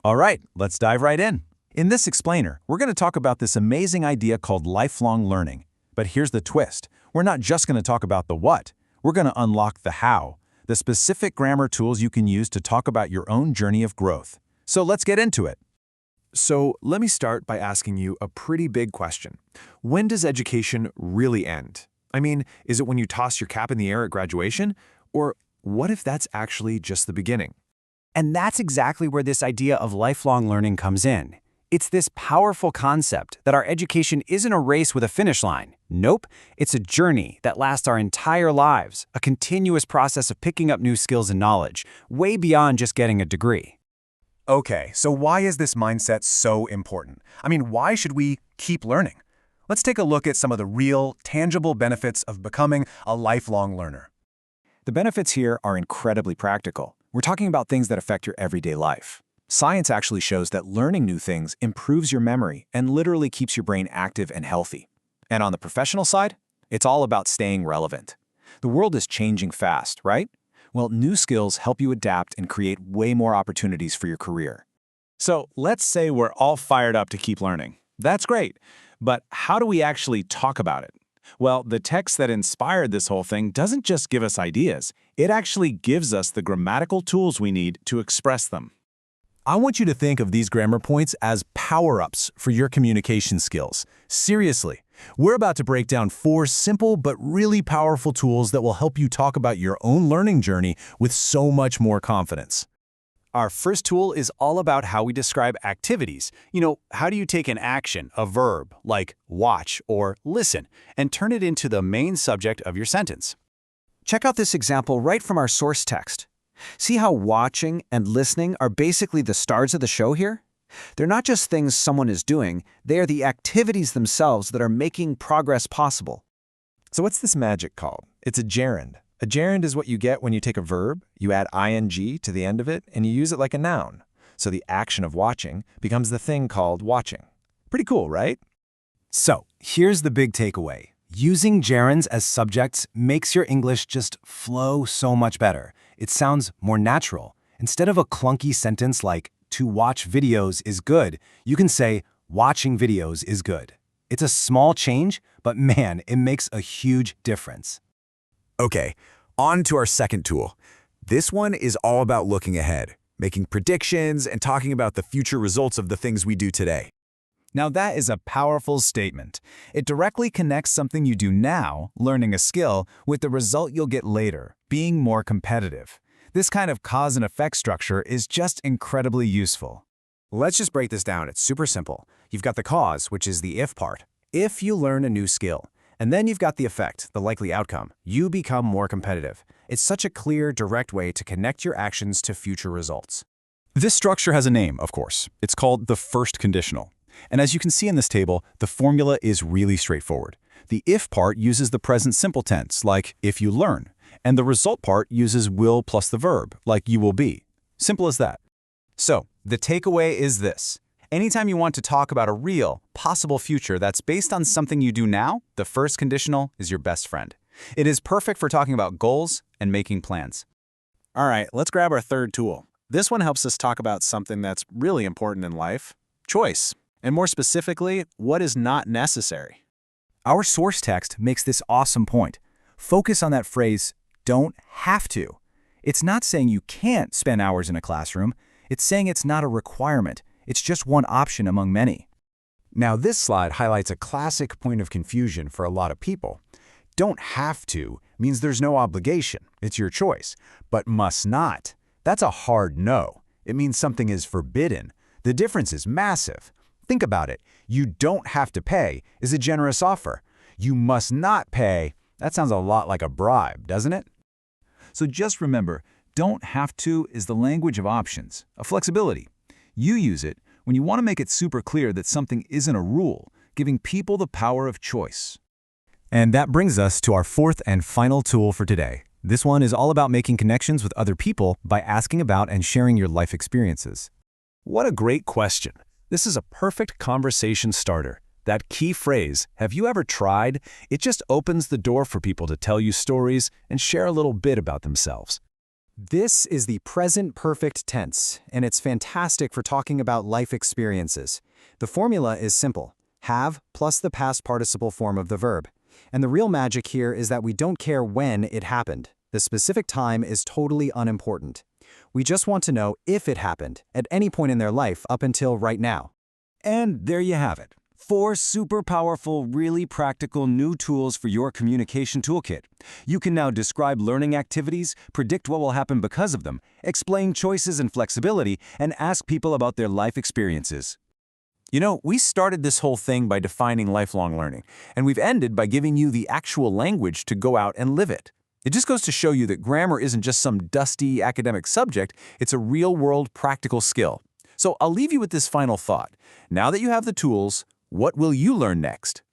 All right, let's dive right in. In this explainer, we're going to talk about this amazing idea called lifelong learning. But here's the twist. We're not just going to talk about the what. We're going to unlock the how, the specific grammar tools you can use to talk about your own journey of growth. So let's get into it. So let me start by asking you a pretty big question. When does education really end? I mean, is it when you toss your cap in the air at graduation? Or what if that's actually just the beginning? And that's exactly where this idea of lifelong learning comes in. It's this powerful concept that our education isn't a race with a finish line. Nope, it's a journey that lasts our entire lives, a continuous process of picking up new skills and knowledge, way beyond just getting a degree. Okay, so why is this mindset so important? I mean, why should we keep learning? Let's take a look at some of the real, tangible benefits of becoming a lifelong learner. The benefits here are incredibly practical. We're talking about things that affect your everyday life. Science actually shows that learning new things improves your memory and literally keeps your brain active and healthy. And on the professional side, it's all about staying relevant. The world is changing fast, right? Well, new skills help you adapt and create way more opportunities for your career. So let's say we're all fired up to keep learning. That's great. But how do we actually talk about it? Well, the text that inspired this whole thing doesn't just give us ideas. It actually gives us the grammatical tools we need to express them. I want you to think of these grammar points as power-ups for your communication skills. Seriously, we're about to break down 4 simple but really powerful tools that will help you talk about your own learning journey with so much more confidence. Our first tool is all about how we describe activities. How do you take an action, a verb, like watch or listen, and turn it into the main subject of your sentence? Check out this example right from our source text. See how watching and listening are basically the stars of the show here? They're not just things someone is doing, they are the activities themselves that are making progress possible. So what's this magic called? It's a gerund. A gerund is what you get when you take a verb, you add ing to the end of it, and you use it like a noun. So the action of watching becomes the thing called watching. Pretty cool, right? So, here's the big takeaway. Using gerunds as subjects makes your English just flow so much better. It sounds more natural. Instead of a clunky sentence like, to watch videos is good, you can say, watching videos is good. It's a small change, but man, it makes a huge difference. Okay, on to our second tool. This one is all about looking ahead, making predictions, and talking about the future results of the things we do today. Now that is a powerful statement. It directly connects something you do now, learning a skill, with the result you'll get later, being more competitive. This kind of cause and effect structure is just incredibly useful. Let's just break this down. It's super simple. You've got the cause, which is the if part. If you learn a new skill, and then you've got the effect, the likely outcome, you become more competitive. It's such a clear, direct way to connect your actions to future results. This structure has a name, of course. It's called the first conditional. And as you can see in this table, the formula is really straightforward. The if part uses the present simple tense, like if you learn, and the result part uses will plus the verb, like you will be. Simple as that. So, the takeaway is this. Anytime you want to talk about a real, possible future that's based on something you do now, the first conditional is your best friend. It is perfect for talking about goals and making plans. All right, let's grab our third tool. This one helps us talk about something that's really important in life, choice. And more specifically, what is not necessary. Our source text makes this awesome point. Focus on that phrase, don't have to. It's not saying you can't spend hours in a classroom. It's saying it's not a requirement. It's just one option among many. Now, this slide highlights a classic point of confusion for a lot of people. Don't have to means there's no obligation. It's your choice. But must not. That's a hard no. It means something is forbidden. The difference is massive. Think about it. You don't have to pay is a generous offer. You must not pay. That sounds a lot like a bribe, doesn't it? So just remember, don't have to is the language of options, a flexibility. You use it when you want to make it super clear that something isn't a rule, giving people the power of choice. And that brings us to our fourth and final tool for today. This one is all about making connections with other people by asking about and sharing your life experiences. What a great question. This is a perfect conversation starter. That key phrase, have you ever tried? It just opens the door for people to tell you stories and share a little bit about themselves. This is the present perfect tense, and it's fantastic for talking about life experiences. The formula is simple: have plus the past participle form of the verb. And the real magic here is that we don't care when it happened. The specific time is totally unimportant. We just want to know if it happened at any point in their life up until right now. And there you have it. 4 super powerful, really practical new tools for your communication toolkit. You can now describe learning activities, predict what will happen because of them, explain choices and flexibility, and ask people about their life experiences. You know, we started this whole thing by defining lifelong learning, and we've ended by giving you the actual language to go out and live it. It just goes to show you that grammar isn't just some dusty academic subject, it's a real-world practical skill. So I'll leave you with this final thought. Now that you have the tools, what will you learn next?